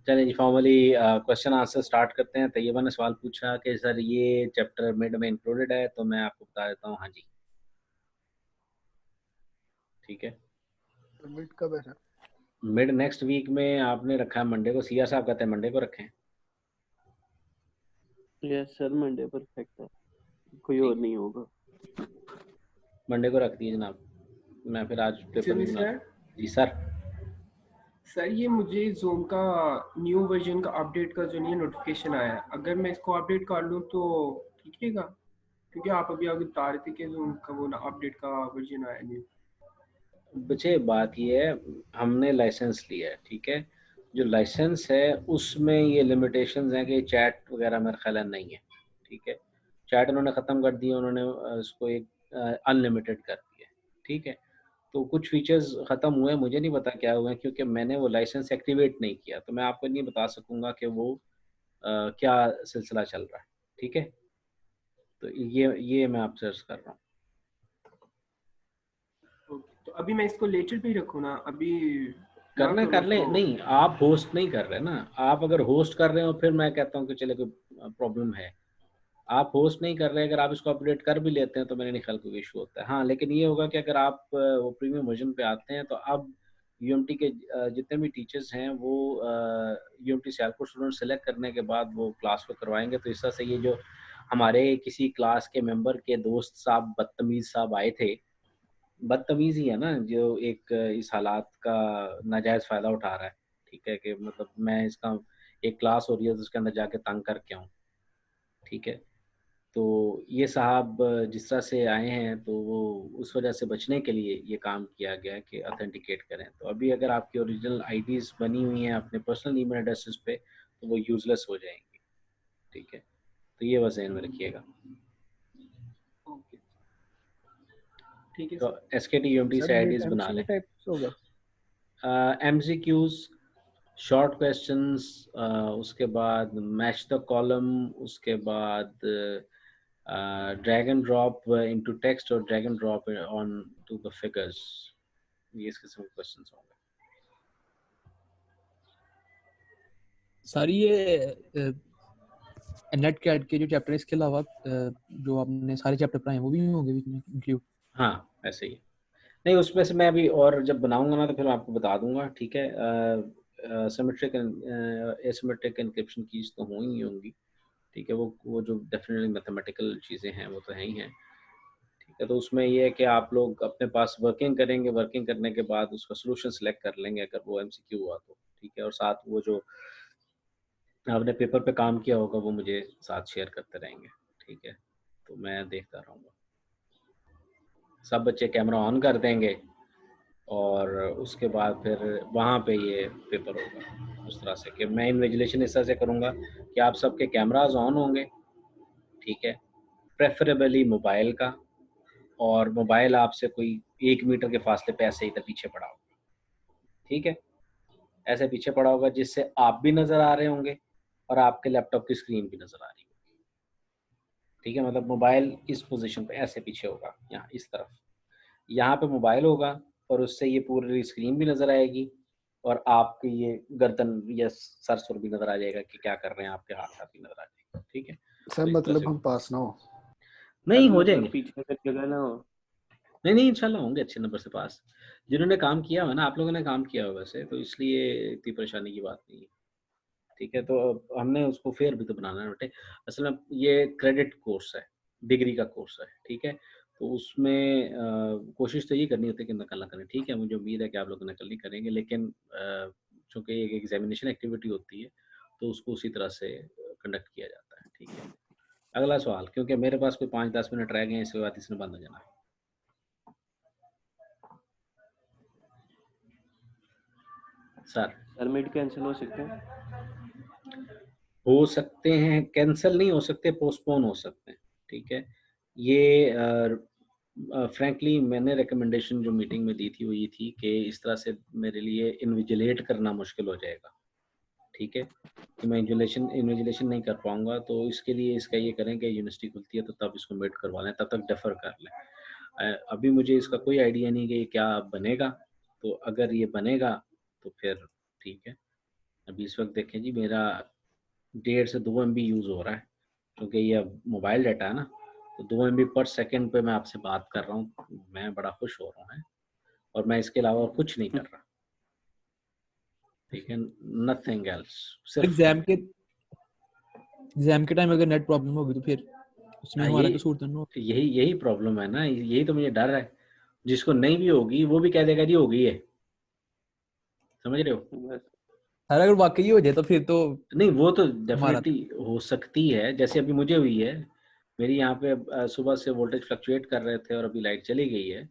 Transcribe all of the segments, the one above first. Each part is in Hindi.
चलिए जी, फॉर्मली क्वेश्चन आंसर स्टार्ट करते हैं। तैयबा ने सवाल पूछा कि सर ये चैप्टर मिड में इंक्लूडेड है, तो मैं आपको बता देता हूँ हाँ जी, ठीक है। सबमिट कब है सर? मिड नेक्स्ट वीक में आपने रखा है मंडे को, सीआर साहब कहते हैं मंडे को रखें। यस सर, मंडे परफेक्ट है, कोई और ठीक, नहीं होगा। मंडे को रख दिए जनाब, मैं फिर आज पेपर भी बना सर जी सर। सर ये मुझे जूम का न्यू वर्जन का अपडेट का जो नहीं नोटिफिकेशन आया है, अगर मैं इसको अपडेट कर लूँ तो ठीक रहेगा? क्योंकि आप अभी आगे बता रहे थे कि जूम का वो ना अपडेट का वर्जन आया न्यू। बच्चे बात ये है, हमने लाइसेंस लिया है, ठीक है। जो लाइसेंस है उसमें ये लिमिटेशंस हैं कि चैट वगैरह मेरा ख्याल है नहीं है, ठीक है। चैट उन्होंने ख़त्म कर दिया, उन्होंने इसको एक अनलिमिटेड कर दिया, ठीक है। तो कुछ फीचर्स ख़त्म हुए, मुझे नहीं पता क्या हुए, क्योंकि मैंने वो लाइसेंस एक्टिवेट नहीं किया, तो मैं आपको नहीं बता सकूँगा कि वो क्या सिलसिला चल रहा है, ठीक है। तो ये मैं आपसे अर्ज़ कर रहा हूँ। तो अभी मैं इसको लेटर पे ही रखूँ ना, अभी ना करना करूँ कर ले, उसको? नहीं आप होस्ट नहीं कर रहे ना। आप अगर होस्ट कर रहे हो फिर मैं कहता हूँ कि चले कोई प्रॉब्लम है। आप होस्ट नहीं कर रहे, अगर आप इसको अपडेट कर भी लेते हैं तो मेरे नहीं ख्याल कोई इशू होता है। हाँ, लेकिन ये होगा कि अगर आप वो प्रीमियम वर्जन पे आते हैं तो अब यूएमटी के जितने भी टीचर्स हैं वो यूएमटी सियालकोट स्टूडेंट सेलेक्ट करने के बाद वो क्लास को करवाएंगे। तो इस तरह से ये जो हमारे किसी क्लास के मेंबर के दोस्त साहब बदतमीज साहब आए थे, बदतमीज़ ही है ना, जो एक इस हालात का नाजायज़ फ़ायदा उठा रहा है, ठीक है, कि मतलब मैं इसका एक क्लास हो रही है तो उसके अंदर जाके तंग करके आऊँ, ठीक है। तो ये साहब जिस तरह से आए हैं तो वो उस वजह से बचने के लिए ये काम किया गया है कि ऑथेंटिकेट करें। तो अभी अगर आपकी ओरिजिनल आईडीज़ बनी हुई हैं अपने पर्सनल ईमेल एड्रेसेस पे तो वो यूज़लेस हो जाएँगी, ठीक है। तो ये बस ज़हन में रखिएगा। ओके ठीक है तो सर। एसकेटी यूएमटी सर से नीट आईडीज़ बना एमसीक्यू लें। टाइप्स होगा? एमसीक्यूज़, शॉर्ट क्वेश्चंस, उसके बाद मैच द कॉलम, उसके बाद drag and drop into text और drag and drop onto the figures, ये इस किस्म के क्वेश्चंस होंगे। सर ये नेट कैट के जो चैप्टर है इसके अलावा जो आपने सारे चैप्टर पढ़ाए हैं वो भी होंगे बीच में इंक्लूड? हाँ ऐसे ही, नहीं उसमें से मैं अभी और जब बनाऊंगा ना तो फिर मैं आपको बता दूंगा, ठीक है। सिमेट्रिक एसिमेट्रिक एन्क्रिप्शन कीज तो होंगी होंगी, ठीक है। वो जो डेफिनेटली मैथमेटिकल चीज़ें हैं वो तो है ही हैं, ठीक है। तो उसमें ये है कि आप लोग अपने पास वर्किंग करेंगे, वर्किंग करने के बाद उसका सोल्यूशन सेलेक्ट कर लेंगे अगर वो एमसीक्यू हुआ तो, ठीक है। और साथ वो जो आपने पेपर पे काम किया होगा वो मुझे साथ शेयर करते रहेंगे, ठीक है। तो मैं देखता रहूँगा। सब बच्चे कैमरा ऑन कर देंगे और उसके बाद फिर वहाँ पे ये पेपर होगा उस तरह से कि मैं इन्विजिलेशन इस तरह से करूँगा कि आप सबके कैमराज ऑन होंगे, ठीक है। प्रेफरेबली मोबाइल का, और मोबाइल आपसे कोई 1 मीटर के फासले पे ऐसे इधर पीछे पड़ा होगा, ठीक है। ऐसे पीछे पड़ा होगा जिससे आप भी नज़र आ रहे होंगे और आपके लैपटॉप की स्क्रीन भी नज़र आ रही होगी, ठीक है। मतलब मोबाइल इस पोजीशन पे ऐसे पीछे होगा, यहाँ इस तरफ, यहाँ पे मोबाइल होगा और उससे ये पूरी स्क्रीन भी नज़र आएगी और आपकी ये गर्दन या सर सुर भी नज़र आ जाएगा कि क्या कर रहे हैं, आपके हाथ भी नज़र आ जाएगा, ठीक है। सर तो इस तरह मतलब से हम पास ना हो? नहीं हो मतलब जाएंगे, पीछे का जगह ना हो। नहीं नहीं इंशाल्लाह होंगे अच्छे नंबर से पास। जिन्होंने काम किया हुआ ना, आप लोगों ने काम किया होगा वैसे, तो इसलिए इतनी परेशानी की बात नहीं है, ठीक है। तो अब हमने उसको फेयर भी तो बनाना है बेटे। असल में ये क्रेडिट कोर्स है, डिग्री का कोर्स है, ठीक है। तो उसमें कोशिश तो ये करनी होती है कि नकल ना करें, ठीक है। मुझे उम्मीद है कि आप लोग नकल नहीं करेंगे, लेकिन चूँकि एक एग्जामिनेशन एक्टिविटी होती है तो उसको उसी तरह से कंडक्ट किया जाता है, ठीक है। अगला सवाल, क्योंकि मेरे पास कोई 5-10 मिनट रह गए हैं, इसके बाद इसने बंद हो जाना है। सर मिड कैंसिल हो सकते हैं? हो सकते हैं, कैंसिल नहीं हो सकते, पोस्टपोन हो सकते हैं, ठीक है। ये फ्रैंकली मैंने रिकमेंडेशन जो मीटिंग में दी थी वो ये थी कि इस तरह से मेरे लिए इन्विजिलेट करना मुश्किल हो जाएगा, ठीक है, कि मैं इन्विजिलेशन नहीं कर पाऊंगा। तो इसके लिए इसका ये करें कि यूनिवर्सिटी खुलती है तो तब इसको मेट करवा लें, तब तक डेफर कर लें। अभी मुझे इसका कोई आइडिया नहीं कि ये क्या बनेगा, तो अगर ये बनेगा तो फिर ठीक है, अभी इस वक्त देखें जी, मेरा 1.5 से 2 MB यूज़ हो रहा है, क्योंकि ये मोबाइल डाटा है ना, तो 2 MB पर सेकंड पे मैं आपसे बात कर रहा हूँ। मैं बड़ा खुश हो रहा हूँ, और मैं इसके अलावा और कुछ नहीं कर रहा, ठीक है, नथिंग एल्स। सिर्फ एग्जाम के टाइम अगर नेट प्रॉब्लम होगी तो फिर उसमें हमारा कसूर तो नहीं होगा। यही प्रॉब्लम है ना, यही तो मुझे डर है। जिसको नहीं भी होगी वो भी कह देगा जी हो गई है, समझ रहे हो? बस सर अगर वाकई हो जाए तो फिर तो नहीं, वो तो हमारा डेफिनेटली हो सकती है, जैसे अभी मुझे हुई है। मेरी यहाँ पे सुबह से वोल्टेज फ्लक्चुएट कर रहे थे और अभी लाइट चली गई है,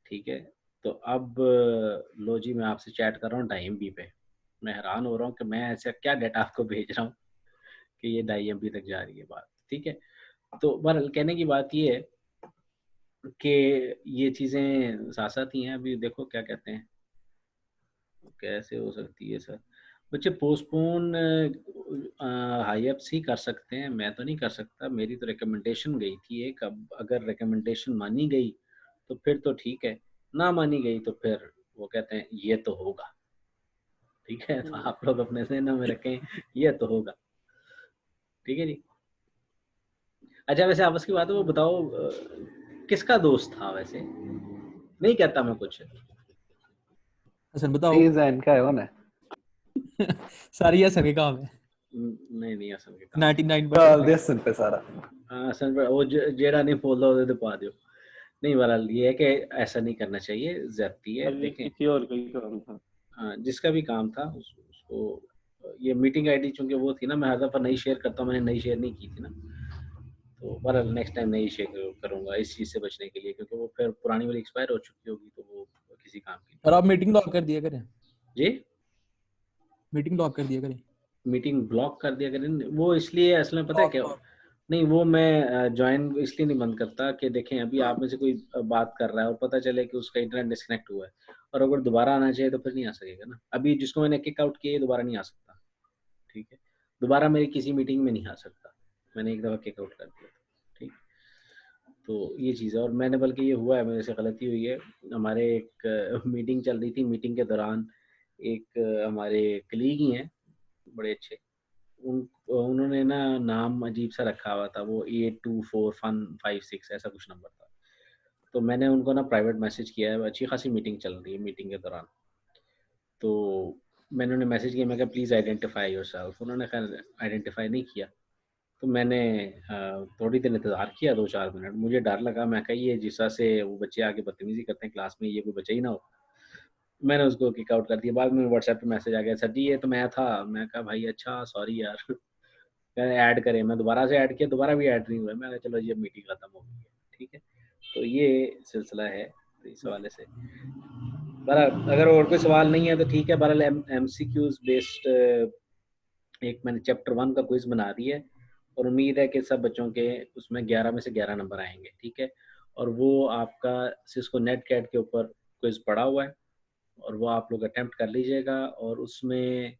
ठीक है। तो अब लो जी, मैं आपसे चैट कर रहा हूँ 2.5 MB पे। मैं हैरान हो रहा हूँ कि मैं ऐसा क्या डाटा आपको भेज रहा हूँ कि ये 2.5 MB तक जा रही है बात, ठीक है। तो बहरहाल कहने की बात ये है कि ये चीज़ें साथ साथ ही हैं। अभी देखो क्या कहते हैं, कैसे हो सकती है सर। बच्चे पोस्टपोन हाई अप्स ही कर सकते हैं, मैं तो नहीं कर सकता। मेरी तो रिकमेंडेशन गई थी एक, अब अगर रिकमेंडेशन मानी गई तो फिर तो ठीक है, ना मानी गई तो फिर वो कहते हैं ये तो होगा, ठीक है। तो आप लोग अपने ज़हन में रखें ये तो होगा, ठीक है जी। अच्छा, वैसे आपस की बात है, वो बताओ किसका दोस्त था वैसे? नहीं कहता मैं कुछ। हसन बताओ। जैन का है वो ना, सारी हसन के काम है, नहीं असल के काम 99% दे हसन पे सारा। असल में वो जेड़ा नहीं बोलता उसे तो पा दो। नहीं, बहरहाल ये है कि ऐसा नहीं करना चाहिए, ज्यादती है। सर ये देखें, किसी और का ही काम था। जिसका भी काम था उसको ये मीटिंग आईडी चूंकि वो थी ना, मैं हर दफ़ा नई शेयर करता हूँ, मैंने नई शेयर नहीं की थी ना, तो बहरहाल नेक्स्ट टाइम नई शेयर करूँगा इस चीज़ से बचने के लिए, क्योंकि वो फिर पुरानी वाली एक्सपायर हो चुकी होगी, तो वो किसी काम की और आप मीटिंग लॉक कर दिया करें, जी। मीटिंग लॉक कर दिया करें। मीटिंग ब्लॉक कर दिया करें, वो इसलिए असल में पता है क्या, लॉक नहीं वो मैं ज्वाइन इसलिए नहीं बंद करता कि देखें अभी आप में से कोई बात कर रहा है और पता चले कि उसका इंटरनेट डिस्कनेक्ट हुआ है, और अगर दोबारा आना चाहिए तो फिर नहीं आ सकेगा ना। अभी जिसको मैंने किक आउट किया दोबारा नहीं आ सकता, ठीक है। दोबारा मेरी किसी मीटिंग में नहीं आ सकता, मैंने एक दफ़ा किक आउट कर दिया, ठीक। तो ये चीज़ है, और मैंने बल्कि ये हुआ है, मेरे से गलती हुई है। हमारे एक मीटिंग चल रही थी, मीटिंग के दौरान एक हमारे कलीग ही हैं बड़े अच्छे, उन्होंने ना नाम अजीब सा रखा हुआ था, वो 824156 ऐसा कुछ नंबर था। तो मैंने उनको ना प्राइवेट मैसेज किया है, अच्छी खासी मीटिंग चल रही है, मीटिंग के दौरान तो मैंने उन्हें मैसेज किया, मैं कहा प्लीज़ आइडेंटिफाई योरसेल्फ। उन्होंने खैर आइडेंटिफाई नहीं किया, तो मैंने थोड़ी देर इंतज़ार किया, 2-4 मिनट। मुझे डर लगा, मैं कहा ये जिस तरह से वो बच्चे आके बदतमीज़ी करते हैं क्लास में, ये कोई बच्चा ही ना हो। मैंने उसको किक आउट कर दिया। बाद में व्हाट्सएप पे मैसेज आ गया, सर जी ये तो मैं था। मैं कहा भाई अच्छा सॉरी यार। मैंने ऐड करे, मैं दोबारा से ऐड किया, दोबारा भी ऐड नहीं हुआ। मैं कहा चलो ये मीटिंग खत्म हो गई है, ठीक है। तो ये सिलसिला है, तो इस हवाले से बहरहाल अगर और कोई सवाल नहीं है तो ठीक है। बहरहाल MCQs बेस्ड एक मैंने चैप्टर 1 का क्विज बना दिया है, और उम्मीद है कि सब बच्चों के उसमें 11 में से 11 नंबर आएंगे, ठीक है। और वो आपका सिस्को नेट कैट के ऊपर क्विज पड़ा हुआ है, और वो आप लोग अटेम्प्ट कर लीजिएगा। और उसमें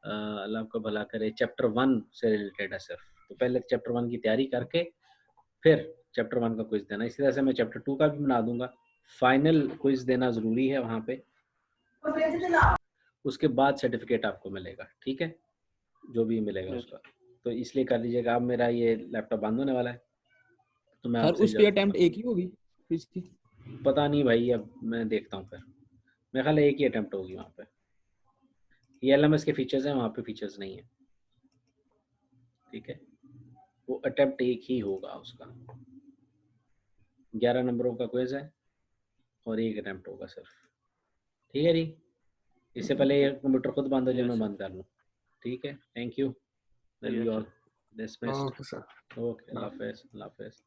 अल्लाह आपका भला करे, चैप्टर 1 से रिलेटेड है सिर्फ। तो पहले चैप्टर 1 की तैयारी करके फिर चैप्टर 1 का क्विज देना। इसी तरह से मैं चैप्टर 2 का भी बना दूंगा। फाइनल क्विज देना ज़रूरी है वहाँ पे, उसके बाद सर्टिफिकेट आपको मिलेगा, ठीक है, जो भी मिलेगा Yes. उसका। तो इसलिए कर लीजिएगा। अब मेरा ये लैपटॉप बंद होने वाला है, तो मैं सर आपसे उस पे इजाज़त अटेम्प्ट चाहता एक ही होगी क्विज की? हूँ। पता नहीं भाई, अब मैं देखता हूँ फिर। मेरे ख्याल है एक ही अटेम्प्ट होगी वहाँ पे। ये LMS के फीचर्स हैं, वहाँ पे फीचर्स नहीं है, ठीक है। वो अटेम्प्ट एक ही होगा उसका। 11 नंबरों का क्विज है और एक अटेम्प्ट होगा सिर्फ, ठीक है जी। इससे पहले ये कंप्यूटर खुद बंद हो जाए, Yes, मैं sir. बंद कर लूँ, ठीक है। Thank you, Yes, you sir. All dismissed. Okay sir. Okay, अल्लाह हाफिज़, अल्लाह हाफिज़।